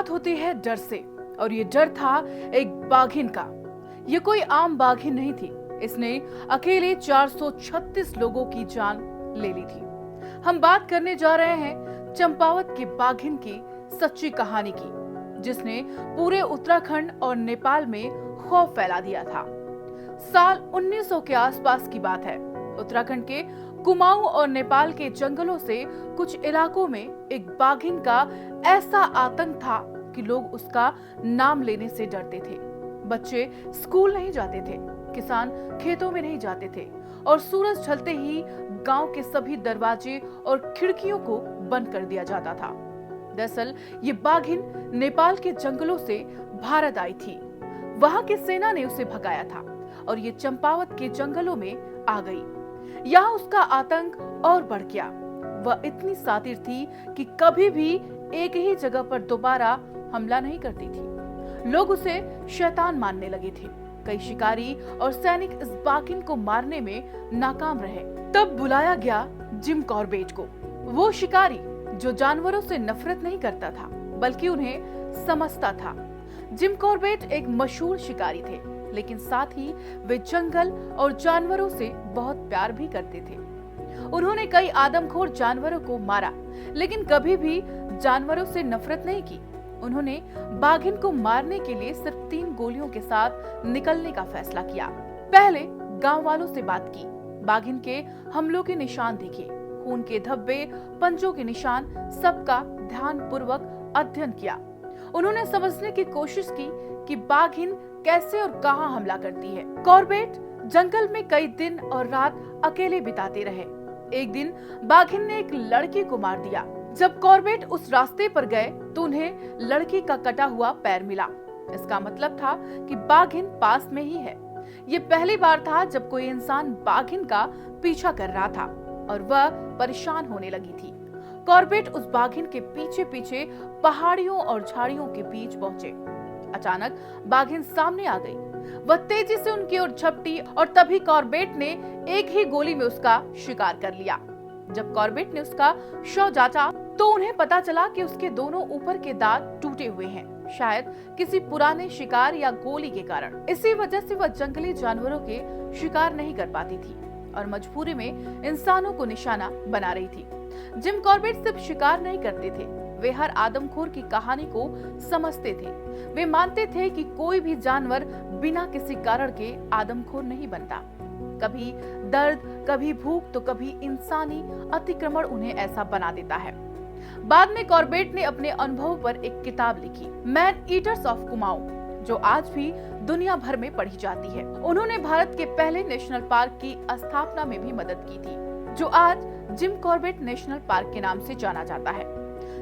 शुरुआत होती है डर से, और ये डर था एक बाघिन का। ये कोई आम बाघिन नहीं थी, इसने अकेले 436 लोगों की जान ले ली थी। हम बात करने जा रहे हैं चंपावत की बाघिन की सच्ची कहानी की, जिसने पूरे उत्तराखंड और नेपाल में खौफ फैला दिया था। साल 1900 के आसपास की बात है। उत्तराखंड के कुमाऊं और नेपाल के जंगलों से कुछ इलाकों में एक बाघिन का ऐसा आतंक था कि लोग उसका नाम लेने से डरते थे। बच्चे स्कूल नहीं जाते थे, किसान खेतों में नहीं जाते थे, और सूरज ढलते ही गांव के सभी दरवाजे और खिड़कियों को बंद कर दिया जाता था। दरअसल ये बाघिन नेपाल के जंगलों से भारत आई थी। वहां की सेना ने उसे भगाया था और ये चंपावत के जंगलों में आ गई। यहाँ उसका आतंक और बढ़ गया। वह इतनी शातिर थी कि कभी भी एक ही जगह पर दोबारा हमला नहीं करती थी। लोग उसे शैतान मानने लगे थे। कई शिकारी और सैनिक इस बाघिन को मारने में नाकाम रहे। तब बुलाया गया जिम कॉर्बेट को, वो शिकारी जो जानवरों से नफरत नहीं करता था बल्कि उन्हें समझता था। जिम कॉर्बेट एक मशहूर शिकारी थे, लेकिन साथ ही वे जंगल और जानवरों से बहुत प्यार भी करते थे। उन्होंने कई आदमखोर जानवरों को मारा, लेकिन कभी भी जानवरों से नफरत नहीं की। उन्होंने बाघिन को मारने के लिए सिर्फ 3 गोलियों के साथ निकलने का फैसला किया। पहले गांव वालों से बात की, बाघिन के हमलों के निशान देखे, खून के धब्बे, पंजों के निशान, सबका ध्यानपूर्वक अध्ययन किया। उन्होंने समझने की कोशिश की कि बाघिन कैसे और कहां हमला करती है। कॉर्बेट जंगल में कई दिन और रात अकेले बिताते रहे। एक दिन बाघिन ने एक लड़की को मार दिया। जब कॉर्बेट उस रास्ते पर गए तो उन्हें लड़की का कटा हुआ पैर मिला। इसका मतलब था कि बाघिन पास में ही है। ये पहली बार था जब कोई इंसान बाघिन का पीछा कर रहा था और वह परेशान होने लगी थी। कॉर्बेट उस बाघिन के पीछे पीछे पहाड़ियों और झाड़ियों के बीच पहुंचे। अचानक बाघिन सामने आ गई। वह तेजी से उनकी ओर झपटी और तभी कॉर्बेट ने एक ही गोली में उसका शिकार कर लिया। जब कॉर्बेट ने उसका शव जांचा तो उन्हें पता चला कि उसके दोनों ऊपर के दांत टूटे हुए हैं, शायद किसी पुराने शिकार या गोली के कारण। इसी वजह से वह जंगली जानवरों के शिकार नहीं कर पाती थी और मजबूरी में इंसानों को निशाना बना रही थी। जिम कॉर्बेट सिर्फ शिकार नहीं करते थे, वे हर आदमखोर की कहानी को समझते थे। वे मानते थे कि कोई भी जानवर बिना किसी कारण के आदमखोर नहीं बनता। कभी दर्द, कभी भूख, तो कभी इंसानी अतिक्रमण उन्हें ऐसा बना देता है। बाद में कॉर्बेट ने अपने अनुभव पर एक किताब लिखी, मैन ईटर्स ऑफ कुमाऊं, जो आज भी दुनिया भर में पढ़ी जाती है। उन्होंने भारत के पहले नेशनल पार्क की स्थापना में भी मदद की थी, जो आज जिम कॉर्बेट नेशनल पार्क के नाम से जाना जाता है।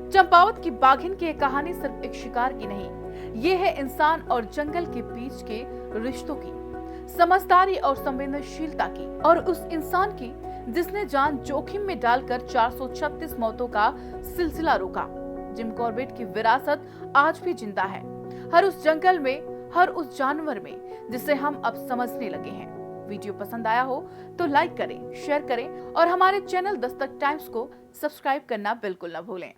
चंपावत की बाघिन की कहानी सिर्फ एक शिकार की नहीं, ये है इंसान और जंगल के बीच के रिश्तों की, समझदारी और संवेदनशीलता की, और उस इंसान की जिसने जान जोखिम में डालकर 436 मौतों का सिलसिला रोका। जिम कॉर्बेट की विरासत आज भी जिंदा है, हर उस जंगल में, हर उस जानवर में जिसे हम अब समझने लगे हैं। वीडियो पसंद आया हो तो लाइक करें, शेयर करें और हमारे चैनल दस्तक टाइम्स को सब्सक्राइब करना बिल्कुल न भूलें।